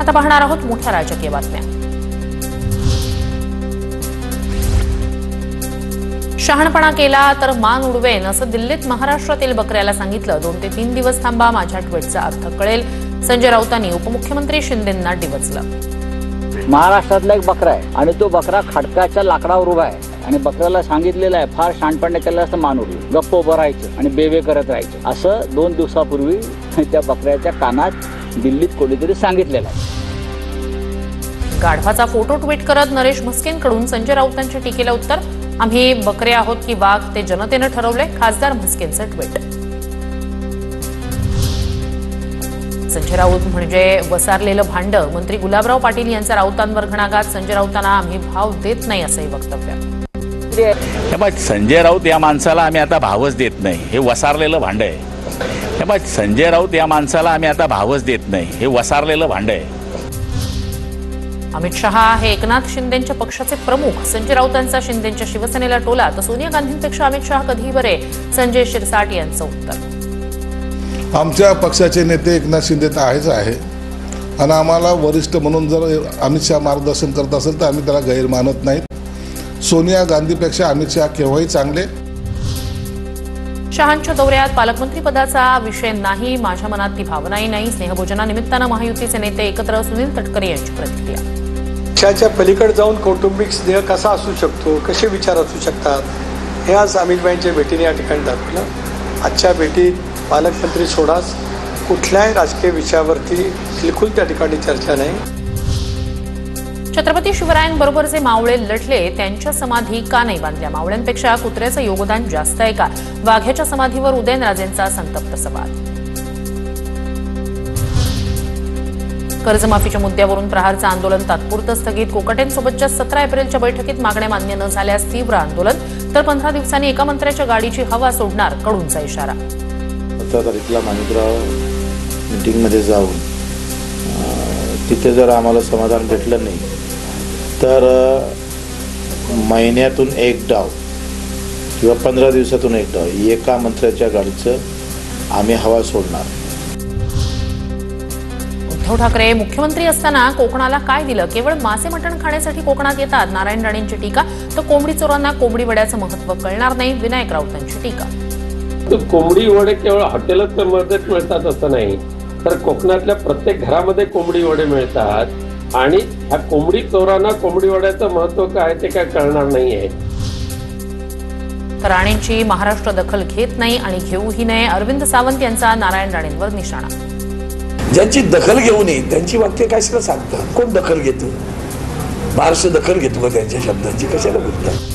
आता पाहणार आहोत मोठ्या राजकीय बातम्या। शहाणपणा केला तर मान उडवेन असं दिल्लीत महाराष्ट्रातील बकऱ्याला सांगितलं। 2 ते 3 दिवस थांबा, माझ्या ट्विटचा अर्थ कळेल। संजय राऊतांनी उपमुख्यमंत्री शिंदेंना डिवचलं। महाराष्ट्रातला एक बकरा आहे आणि तो बकरा खडकाच्या लाकडावर उभा आहे आणि बकऱ्याला सांगितलेलं आहे फार शहाणपणा केलं असं मान उडवेल, गप्प उभं राहायचं आणि बेबे करत राहायचं असं 2 दिवसापूर्वी त्या बकऱ्याच्या कानात दिल्लीत कोणीतरी सांगितलेलं आहे। गाढवाचा फोटो ट्विट करत नरेश म्हस्केंकडून संजय राऊतांच्या टीकेला उत्तर। आम्ही बकरे आहोत की वाघ ते जनतेने ठरवले, खासदार म्हस्केंचं ट्विट। संजय राऊत म्हणजे वसारलेलं भांड, मंत्री गुलाबराव पाटील यांचा राऊतांवर घणाघात। संजय राऊतांना आम्ही भाव देत नाही असंही वक्तव्य। संजय राऊत या माणसाला आम्ही आता भावच देत नाही, हे वसारलेलं भांड आहे। संजय राऊत या माणसाला आम्ही आता भावच देत नाही, हे वसारलेलं भांड आहे। अमित शहा हे एकनाथ शिंदेंच्या पक्षाचे प्रमुख। संजय राऊतांचा शिंदेंच्या शिवसेनेला टोला, तर सोनिया गांधींपेक्षा अमित शहा कधी बरे, संजय शिरसाट यांचं उत्तर। आमच्या पक्षाचे नेते एकनाथ शिंदे तर आहेच आहे आणि आम्हाला वरिष्ठ म्हणून जर अमित शहा मार्गदर्शन करत असेल तर आम्ही त्याला गैर मानत नाहीत। सोनिया गांधीपेक्षा अमित शहा केव्हाही चांगले। शहांच्या दौऱ्यात पालकमंत्री पदाचा विषय नाही, माझ्या मनात ती भावनाही नाही। स्नेहभोजनानिमित्तानं महायुतीचे नेते एकत्र, सुनील तटकरे यांची प्रतिक्रिया। पक्षाच्या पलीकडे जाऊन कौटुंबिक स्नेह कसा असू शकतो, कसे विचार असू शकतात, हे आज अमितभाईंच्या भेटीने या ठिकाणी दाखवलं। आजच्या भेटीत पालकमंत्री सोडाच कुठल्याही राजकीय विषयावरती बिलकुल त्या ठिकाणी चर्चा नाही। छत्रपती शिवरायांबरोबर जे मावळे लढले त्यांच्या समाधी का नाही बांधल्या? मावळ्यांपेक्षा कुत्र्याचं योगदान जास्त आहे का? वाघ्याच्या समाधीवर उदयनराजेंचा संतप्त सवाल। कर्जमाफीच्या मुद्द्यावरून प्रहारचं आंदोलन तात्पुरतं स्थगित। कोकटेंसोबतच्या 17 एप्रिलच्या बैठकीत मागण्या मान्य न झाल्यास तीव्र आंदोलन, तर 15 दिवसांनी एका मंत्र्याच्या गाडीची हवा सोडणार, कडूंचा इशारा। 17 तारखेला माणिकराव मीटिंगमध्ये जाऊन तिथे जर आम्हाला समाधान भेटलं नाही तर महिन्यातून एक डाव किंवा 15 दिवसातून एक डाव एका मंत्र्याच्या गाडीचं आम्ही हवा सोडणार। उद्धव ठाकरे मुख्यमंत्री असताना कोकणाला काय दिलं? केवळ मासे मटण खाण्यासाठी कोकणात येतात, नारायण राणेंची टीका। तर कोंबडी चोरांना कोंबडी वड्याचं महत्त्व कळणार नाही, विनायक राऊतांची टीका। कोंबडी वडे केवळ हॉटेलात मिळतात असं नाही, तर कोकणातल्या प्रत्येक घरामध्ये कोंबडी वडे मिळतात आणि ह्या कोंबडी चोरांना कोंबडी वड्याचं महत्त्व काय ते काय कळणार नाहीये। राणेंची महाराष्ट्र दखल घेत नाही आणि घेऊही नये, अरविंद सावंत यांचा नारायण राणेंवर निशाणा। ज्यांची दखल घेऊ नये त्यांची वाक्य कशाला सांगतात? कोण दखल घेतो? महाराष्ट्र दखल घेतो का त्यांच्या शब्दांची? कशाला बोलतात?